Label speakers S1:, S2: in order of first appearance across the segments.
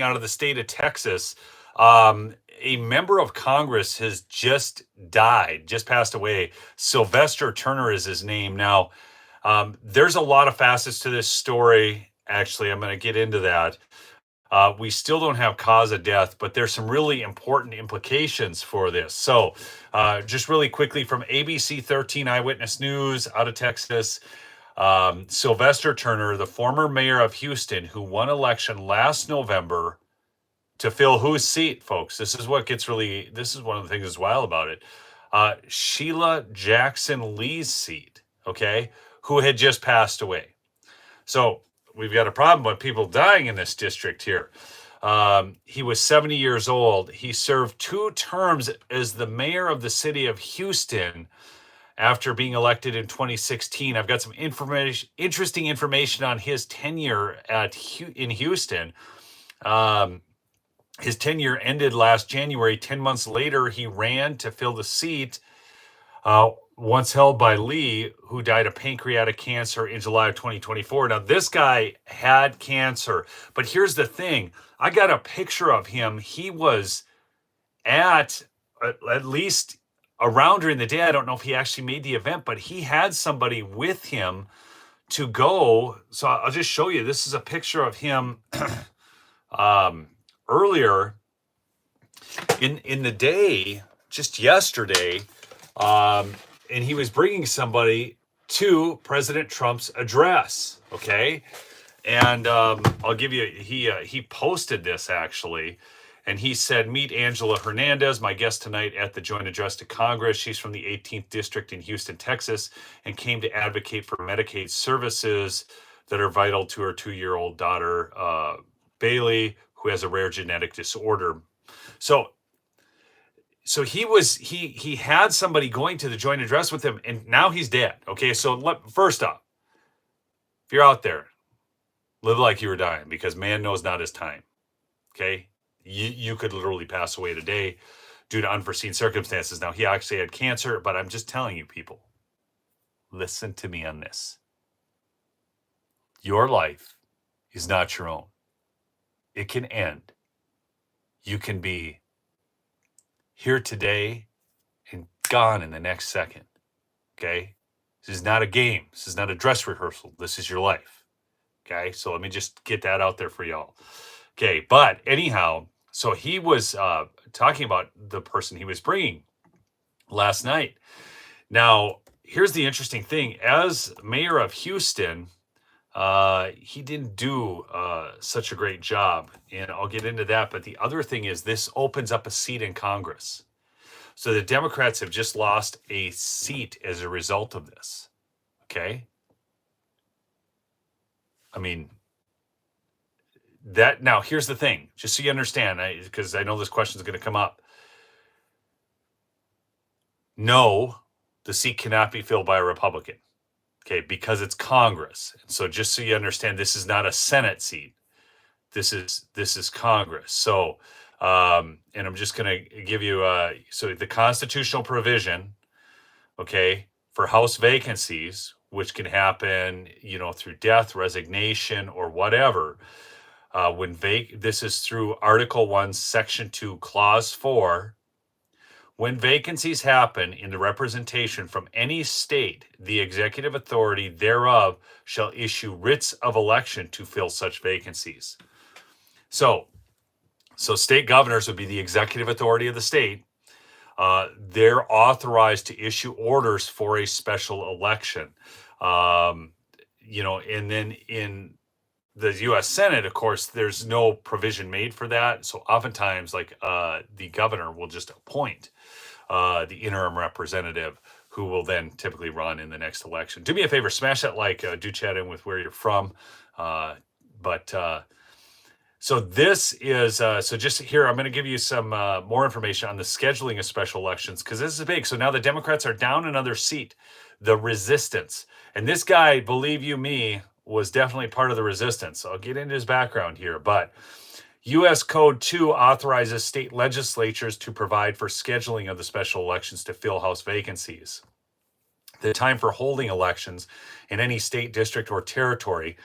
S1: out of the state of Texas. A member of Congress has just died, just passed away. Sylvester Turner is his name. Now, there's a lot of facets to this story. Actually, I'm going to get into that. We still don't have cause of death, but there's some really important implications for this. So, just really quickly from ABC 13 Eyewitness News out of Texas. Sylvester Turner, the former mayor of Houston, who won election last November to fill whose seat, folks? This is one of the things that's wild about it. Sheila Jackson Lee's seat, okay, who had just passed away. So we've got a problem with people dying in this district here. He was 70 years old. He served 2 terms as the mayor of the city of Houston after being elected in 2016. I've got some interesting information on his tenure in Houston. His tenure ended last January. 10 months later, he ran to fill the seat once held by Lee, who died of pancreatic cancer in July of 2024. Now, this guy had cancer, but here's the thing. I got a picture of him. He was at least around during the day. I don't know if he actually made the event, but he had somebody with him to go. So I'll just show you. This is a picture of him earlier in the day, just yesterday, and he was bringing somebody to President Trump's address, okay? And I'll give you, he posted this actually, and he said, "Meet Angela Hernandez, my guest tonight at the joint address to Congress. She's from the 18th District in Houston, Texas, and came to advocate for Medicaid services that are vital to her 2-year-old daughter, Bailey, who has a rare genetic disorder." So he had somebody going to the joint address with him, and now he's dead. Okay, so first off, if you're out there, live like you were dying, because man knows not his time. Okay, you could literally pass away today due to unforeseen circumstances. Now, he actually had cancer, but I'm just telling you, people, listen to me on this. Your life is not your own. It can end. You can be here today and gone in the next second. Okay? This is not a game. This is not a dress rehearsal. This is your life. Okay? So let me just get that out there for y'all. Okay, but anyhow, so he was talking about the person he was bringing last night. Now, here's the interesting thing. As mayor of Houston, he didn't do such a great job, and I'll get into that. But the other thing is, this opens up a seat in Congress. So the Democrats have just lost a seat as a result of this. Okay? I mean, now here's the thing, just so you understand, because I know this question is going to come up. No, the seat cannot be filled by a Republican. Okay, because it's Congress. And so just so you understand, this is not a Senate seat. This is Congress. So, and I'm just going to give you, so the constitutional provision, okay, for House vacancies, which can happen, through death, resignation, or whatever. This is through Article 1, Section 2, Clause 4. When vacancies happen in the representation from any state, the executive authority thereof shall issue writs of election to fill such vacancies. So state governors would be the executive authority of the state. They're authorized to issue orders for a special election. And then in the U.S. Senate, of course, there's no provision made for that. So oftentimes, the governor will just appoint the interim representative, who will then typically run in the next election. Do me a favor, smash that like, do chat in with where you're from. So this is, so just here, I'm going to give you some more information on the scheduling of special elections, because this is big. So now the Democrats are down another seat, the resistance. And this guy, believe you me, was definitely part of the resistance. So I'll get into his background here, but U.S. Code 2 authorizes state legislatures to provide for scheduling of the special elections to fill House vacancies. The time for holding elections in any state, district, or territory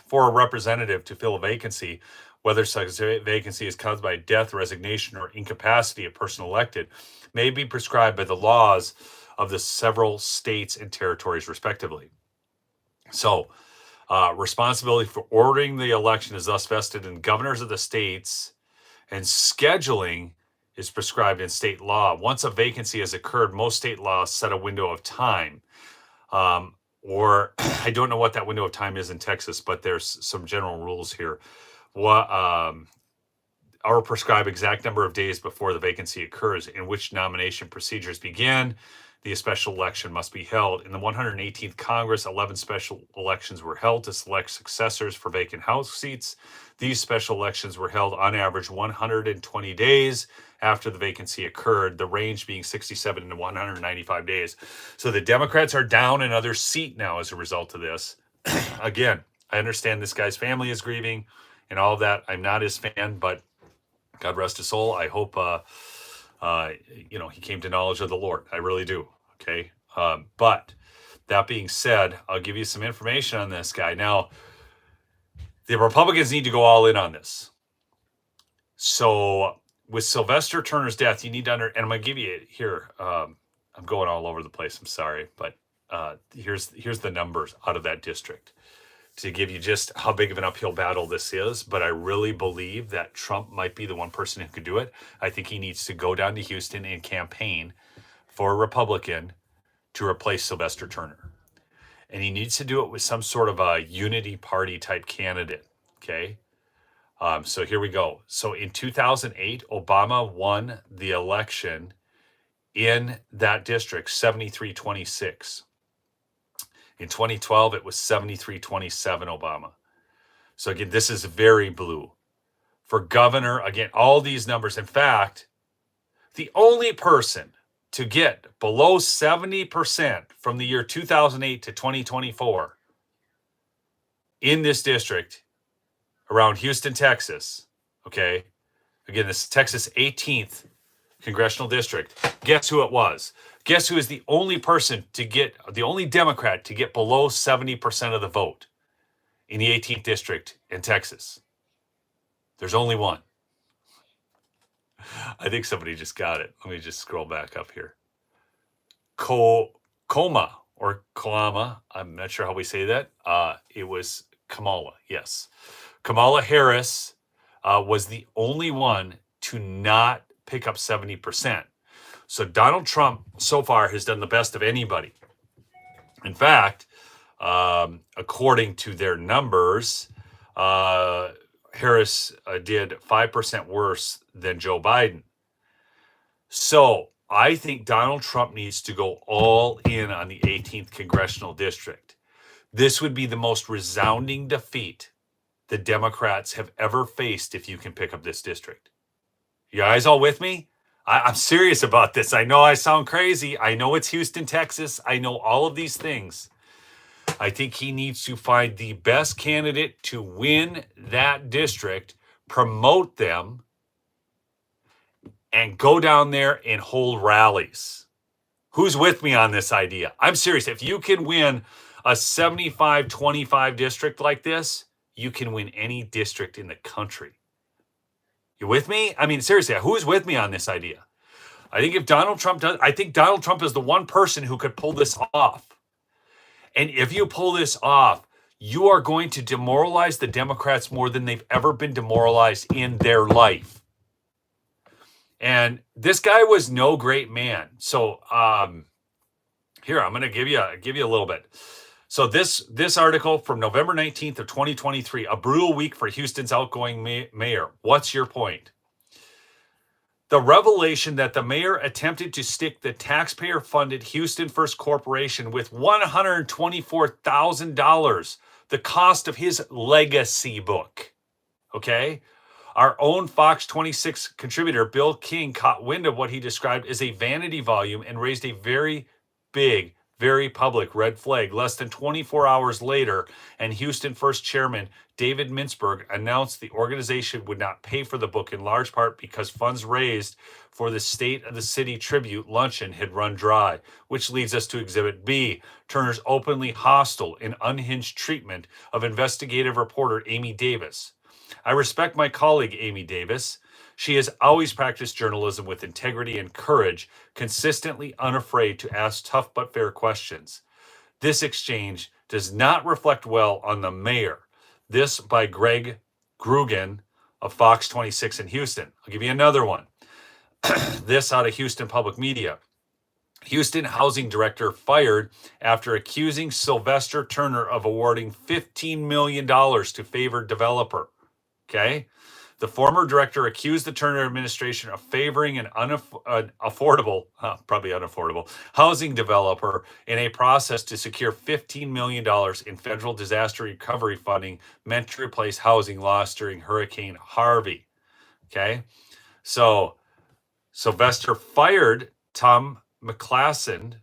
S1: for a representative to fill a vacancy whether such vacancy is caused by death, resignation, or incapacity of person elected, may be prescribed by the laws of the several states and territories, respectively. So, responsibility for ordering the election is thus vested in governors of the states, and scheduling is prescribed in state law. Once a vacancy has occurred, most state laws set a window of time. Or I don't know what that window of time is in Texas, but there's some general rules here. Or prescribe exact number of days before the vacancy occurs in which nomination procedures begin. The special election must be held. In the 118th Congress, 11 special elections were held to select successors for vacant House seats. These special elections were held on average 120 days after the vacancy occurred, the range being 67 to 195 days. So the Democrats are down another seat now as a result of this. Again, I understand this guy's family is grieving and all of that. I'm not his fan, but God rest his soul. I hope, he came to knowledge of the Lord. I really do. Okay. But that being said, I'll give you some information on this guy. Now, the Republicans need to go all in on this. So with Sylvester Turner's death, you need to and I'm going to give you it here. I'm going all over the place. I'm sorry, but here's the numbers out of that district to give you just how big of an uphill battle this is. But I really believe that Trump might be the one person who could do it. I think he needs to go down to Houston and campaign for a Republican to replace Sylvester Turner. And he needs to do it with some sort of a unity party type candidate. Okay. So here we go. So in 2008, Obama won the election in that district, 73-26. In 2012, it was 73-27 Obama. So again, this is very blue. For governor, again, all these numbers. In fact, the only person to get below 70% from the year 2008 to 2024 in this district around Houston, Texas, okay? Again, this is Texas 18th congressional district. Guess who it was? Guess who is the only Democrat to get below 70% of the vote in the 18th district in Texas? There's only one. I think somebody just got it. Let me just scroll back up here. Coma or Kalama. I'm not sure how we say that. It was Kamala. Yes. Kamala Harris was the only one to not pick up 70%. So Donald Trump so far has done the best of anybody. In fact, according to their numbers, Harris did 5% worse than Joe Biden. So I think Donald Trump needs to go all in on the 18th congressional district. This would be the most resounding defeat the Democrats have ever faced if you can pick up this district. You guys all with me? I'm serious about this. I know I sound crazy. I know it's Houston, Texas. I know all of these things. I think he needs to find the best candidate to win that district, promote them, and go down there and hold rallies. Who's with me on this idea? I'm serious. If you can win a 75-25 district like this, you can win any district in the country. You with me? I mean, seriously, who's with me on this idea? I think if Donald Trump does, I think Donald Trump is the one person who could pull this off. And if you pull this off, you are going to demoralize the Democrats more than they've ever been demoralized in their life. And this guy was no great man. So here, I'm going to give you a little bit. So this article from November 19th of 2023, a brutal week for Houston's outgoing mayor. What's your point? The revelation that the mayor attempted to stick the taxpayer-funded Houston First Corporation with $124,000, the cost of his legacy book. Okay? Our own Fox 26 contributor, Bill King, caught wind of what he described as a vanity volume and raised a very big, very public red flag. Less than 24 hours later, and Houston First Chairman David Mintzberg announced the organization would not pay for the book in large part because funds raised for the State of the City tribute luncheon had run dry, which leads us to Exhibit B, Turner's openly hostile and unhinged treatment of investigative reporter Amy Davis. I respect my colleague, Amy Davis. She has always practiced journalism with integrity and courage, consistently unafraid to ask tough but fair questions. This exchange does not reflect well on the mayor. This by Greg Grugan of Fox 26 in Houston. I'll give you another one. This out of Houston Public Media. Houston housing director fired after accusing Sylvester Turner of awarding $15 million to favored developer. Okay. The former director accused the Turner administration of favoring an unaffordable housing developer in a process to secure $15 million in federal disaster recovery funding meant to replace housing lost during Hurricane Harvey. Okay. So Sylvester fired Tom McCasland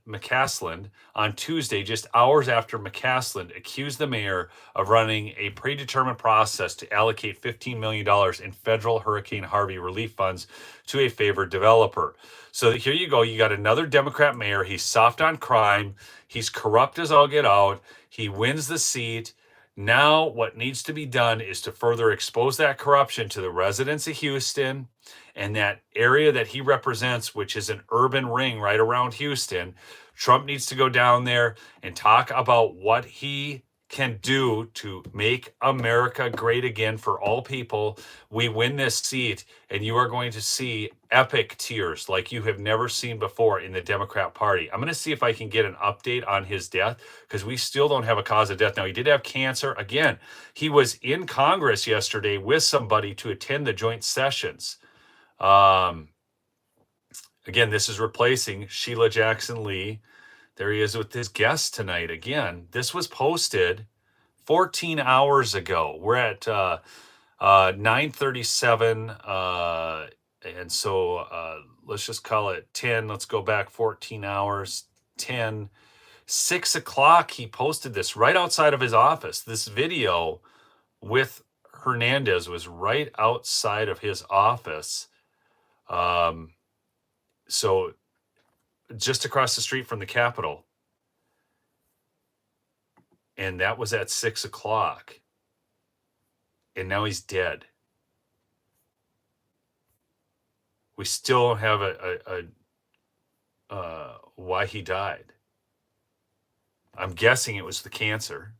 S1: on Tuesday, just hours after McCasland accused the mayor of running a predetermined process to allocate $15 million in federal Hurricane Harvey relief funds to a favored developer. So here you go. You got another Democrat mayor. He's soft on crime. He's corrupt as all get out. He wins the seat. Now what needs to be done is to further expose that corruption to the residents of Houston and that area that he represents, which is an urban ring right around Houston. Trump needs to go down there and talk about what he can do to make America great again for all people. We win this seat, and you are going to see epic tears like you have never seen before in the Democrat Party. I'm going to see if I can get an update on his death, because we still don't have a cause of death. Now, he did have cancer. Again, he was in Congress yesterday with somebody to attend the joint sessions. Again, this is replacing Sheila Jackson Lee. There he is with his guest tonight. Again, this was posted 14 hours ago. We're at 9:37, and so let's just call it 10. Let's go back 14 hours. 10, 6 o'clock. He posted this right outside of his office. This video with Hernandez was right outside of his office. So just across the street from the Capitol. And that was at 6 o'clock. And now he's dead. We still don't have why he died. I'm guessing it was the cancer.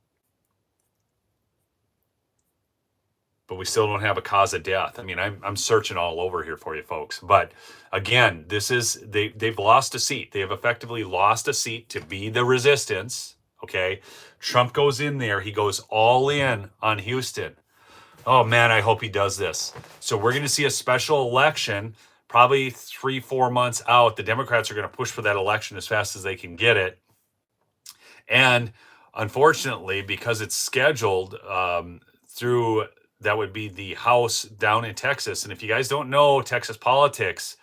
S1: But we still don't have a cause of death. I mean, I'm searching all over here for you folks. But again, this is they've lost a seat. They have effectively lost a seat to be the resistance. Okay. Trump goes in there. He goes all in on Houston. Oh man, I hope he does this. So we're going to see a special election, probably 3-4 months out. The Democrats are going to push for that election as fast as they can get it. And unfortunately, because it's scheduled through, that would be the House down in Texas. And if you guys don't know Texas politics,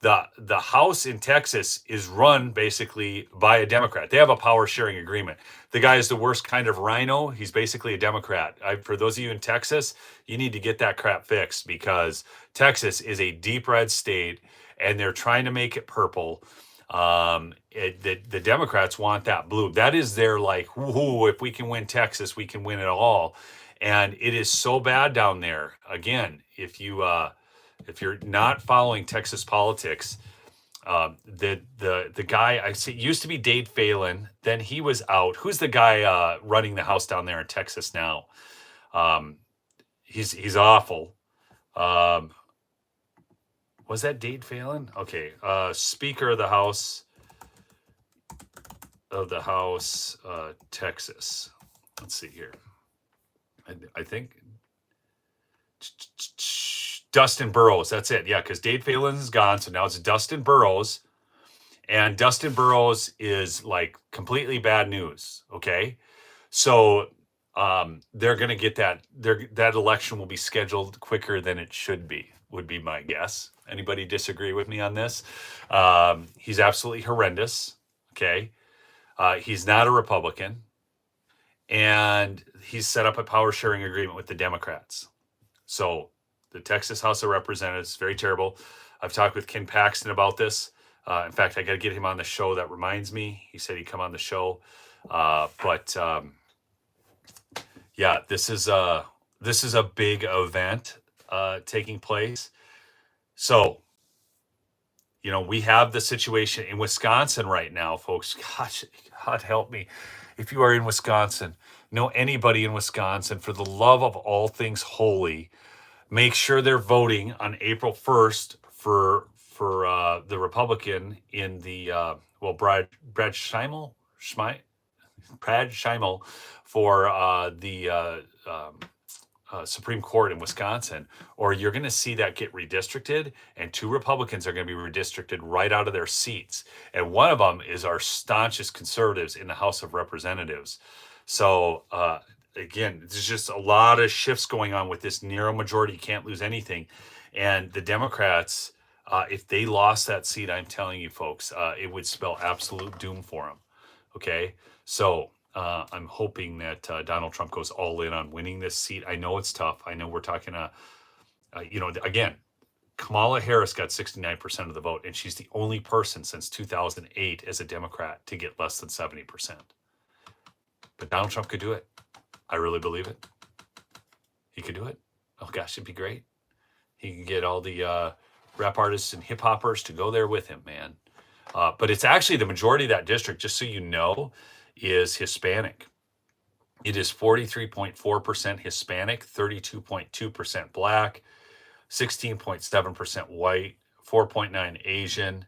S1: the House in Texas is run basically by a Democrat. They have a power sharing agreement. The guy is the worst kind of rhino. He's basically a Democrat. For those of you in Texas, you need to get that crap fixed, because Texas is a deep red state and they're trying to make it purple. The Democrats want that blue. That is their like, whoo, if we can win Texas, we can win it all. And it is so bad down there. Again, if you're not following Texas politics, the guy I see used to be Dade Phelan. Then he was out. Who's the guy running the House down there in Texas now? He's awful. Was that Dade Phelan? Okay. Speaker of the House Texas. Let's see here. I think Dustin Burrows. That's it. Yeah, because Dade Phelan is gone, so now it's Dustin Burrows, and Dustin Burrows is like completely bad news. Okay, so they're gonna get that. That election will be scheduled quicker than it should be. Would be my guess. Anybody disagree with me on this? He's absolutely horrendous. Okay, he's not a Republican. And he's set up a power sharing agreement with the Democrats. So the Texas House of Representatives, very terrible. I've talked with Ken Paxton about this. In fact, I got to get him on the show. That reminds me. He said he'd come on the show. Yeah, this is this is a big event taking place. So, we have the situation in Wisconsin right now, folks. Gosh, God help me. If you are in Wisconsin, know anybody in Wisconsin, for the love of all things holy, make sure they're voting on April 1st for the Republican in the Brad Schmeil for the Supreme Court in Wisconsin, or you're going to see that get redistricted, and 2 Republicans are going to be redistricted right out of their seats. And one of them is our staunchest conservatives in the House of Representatives. So, again, there's just a lot of shifts going on with this narrow majority. You can't lose anything. And the Democrats, if they lost that seat, I'm telling you, folks, it would spell absolute doom for them. Okay. So, I'm hoping that Donald Trump goes all in on winning this seat. I know it's tough. I know we're talking, again, Kamala Harris got 69% of the vote, and she's the only person since 2008 as a Democrat to get less than 70%. But Donald Trump could do it. I really believe it. He could do it. Oh, gosh, it'd be great. He can get all the rap artists and hip hoppers to go there with him, man. But it's actually the majority of that district, just so you know, is Hispanic. It is 43.4% Hispanic, 32.2% Black, 16.7% white, 4.9% Asian.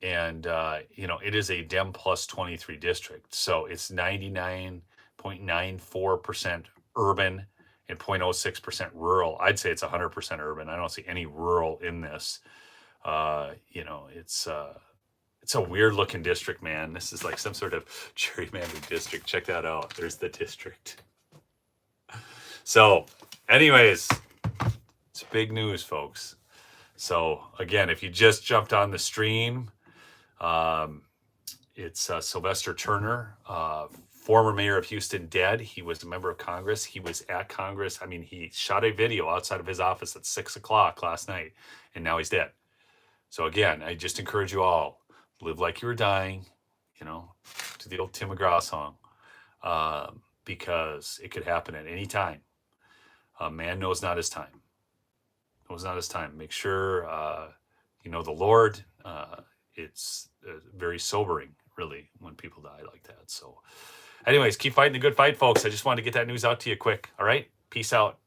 S1: It is a Dem plus 23 district. So it's 99.94% urban and 0.06% rural. I'd say it's 100% urban. I don't see any rural in this. It's a weird looking district, man. This is like some sort of gerrymandered district. Check that out. There's the district. So, anyways, it's big news, folks. So, again, if you just jumped on the stream, it's Sylvester Turner, former mayor of Houston, dead. He was a member of Congress. He was at Congress. I mean, he shot a video outside of his office at 6 o'clock last night, and now he's dead. So, again, I just encourage you all, live like you were dying, to the old Tim McGraw song, because it could happen at any time. Man knows not his time. Knows not his time. Make sure you know the Lord. It's very sobering, really, when people die like that. So, anyways, keep fighting the good fight, folks. I just wanted to get that news out to you quick. All right? Peace out.